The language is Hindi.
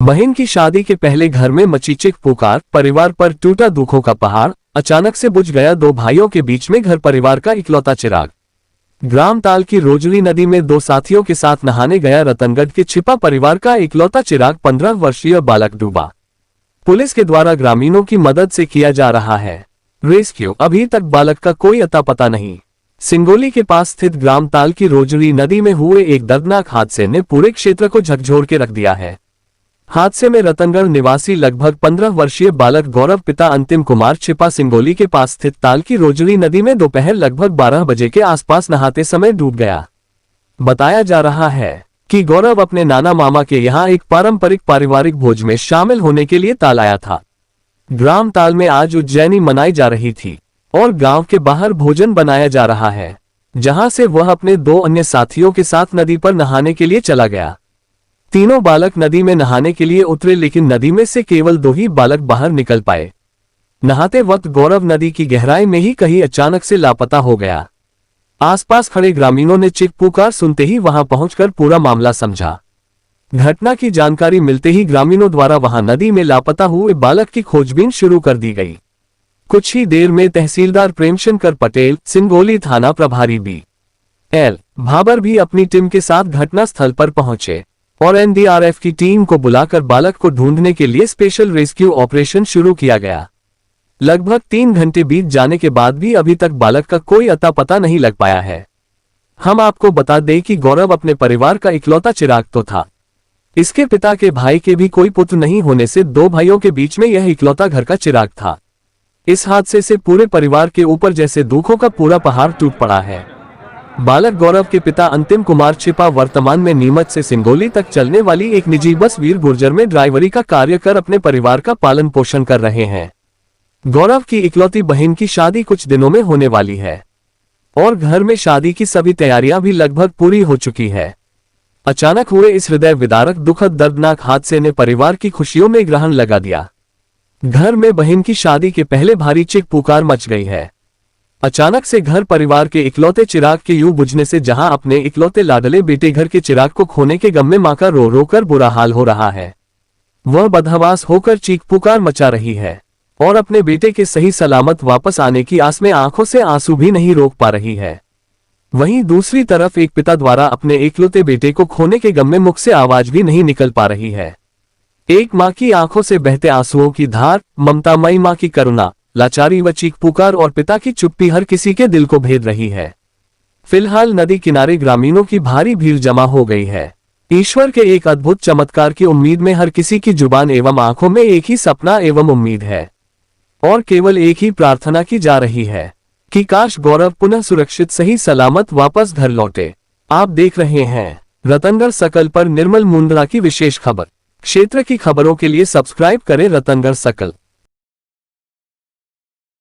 बहन की शादी के पहले घर में मची चीख पुकार, परिवार पर टूटा दुखों का पहाड़। अचानक से बुझ गया दो भाइयों के बीच में घर परिवार का इकलौता चिराग। ग्राम ताल की रोजड़ी नदी में दो साथियों के साथ नहाने गया रतनगढ़ के छिपा परिवार का इकलौता चिराग 15 वर्षीय बालक डूबा। पुलिस के द्वारा ग्रामीणों की मदद से किया जा रहा है रेस्क्यू। अभी तक बालक का कोई अता पता नहीं। सिंगोली के पास स्थित ग्राम ताल की रोजड़ी नदी में हुए एक दर्दनाक हादसे ने पूरे क्षेत्र को झकझोर के रख दिया है। हादसे में रतनगढ़ निवासी लगभग 15 वर्षीय बालक गौरव पिता अंतिम कुमार छिपा सिंगोली के पास स्थित ताल की रोजड़ी नदी में दोपहर लगभग 12 बजे के आसपास नहाते समय डूब गया। बताया जा रहा है कि गौरव अपने नाना मामा के यहां एक पारंपरिक पारिवारिक भोज में शामिल होने के लिए ताल आया था। ग्राम ताल में आज उज्जैनी मनाई जा रही थी और गांव के बाहर भोजन बनाया जा रहा है, जहां से वह अपने दो अन्य साथियों के साथ नदी पर नहाने के लिए चला गया। तीनों बालक नदी में नहाने के लिए उतरे, लेकिन नदी में से केवल दो ही बालक बाहर निकल पाए। नहाते वक्त गौरव नदी की गहराई में ही कहीं अचानक से लापता हो गया। आसपास खड़े ग्रामीणों ने चीख पुकार सुनते ही वहां पहुंचकर पूरा मामला समझा। घटना की जानकारी मिलते ही ग्रामीणों द्वारा वहां नदी में लापता हुए बालक की खोजबीन शुरू कर दी गई। कुछ ही देर में तहसीलदार प्रेमशंकर पटेल, सिंगोली थाना प्रभारी बी.एल. भाबर भी अपनी टीम के साथ घटनास्थल पर पहुंचे और एनडीआरएफ की टीम को बुलाकर बालक को ढूंढने के लिए स्पेशल रेस्क्यू ऑपरेशन शुरू किया गया। लगभग 3 घंटे बीत जाने के बाद भी अभी तक बालक का कोई अता पता नहीं लग पाया है। हम आपको बता दें कि गौरव अपने परिवार का इकलौता चिराग तो था। इसके पिता के भाई के भी कोई पुत्र नहीं होने से दो भाइयों के बीच में यह इकलौता घर का चिराग था। इस हादसे से पूरे परिवार के ऊपर जैसे दुखों का पूरा पहाड़ टूट पड़ा है। बालक गौरव के पिता अंतिम कुमार छिपा वर्तमान में नीमच से सिंगोली तक चलने वाली एक निजी बस वीर गुर्जर में ड्राइवरी का कार्य कर अपने परिवार का पालन पोषण कर रहे हैं। गौरव की इकलौती बहन की शादी कुछ दिनों में होने वाली है और घर में शादी की सभी तैयारियां भी लगभग पूरी हो चुकी है। अचानक हुए इस हृदय विदारक दुखद दर्दनाक हादसे ने परिवार की खुशियों में ग्रहण लगा दिया। घर में बहन की शादी के पहले भारी चीख पुकार मच गई है। अचानक से घर परिवार के इकलौते चिराग के यूं बुझने से जहां अपने इकलौते लाडले बेटे घर के चिराग को खोने के गम में मां का रो रो कर बुरा हाल हो रहा है। वह बदहवास होकर चीख पुकार मचा रही है और अपने बेटे के सही सलामत वापस आने की आस में आंखों से आंसू भी नहीं रोक पा रही है। वहीं दूसरी तरफ एक पिता द्वारा अपने इकलौते बेटे को खोने के गम में मुख से आवाज भी नहीं निकल पा रही है। एक मां की आंखों से बहते आंसुओं की धार, ममतामयी मां की करुणा, लाचारी व चीख पुकार और पिता की चुप्पी हर किसी के दिल को भेद रही है। फिलहाल नदी किनारे ग्रामीणों की भारी भीड़ जमा हो गई है। ईश्वर के एक अद्भुत चमत्कार की उम्मीद में हर किसी की जुबान एवं आंखों में एक ही सपना एवं उम्मीद है और केवल एक ही प्रार्थना की जा रही है कि काश गौरव पुनः सुरक्षित सही सलामत वापस घर लौटे। आप देख रहे हैं रतनगढ़ सकल पर निर्मल मुंद्रा की विशेष खबर। क्षेत्र की खबरों के लिए सब्सक्राइब करें रतनगढ़ सकल।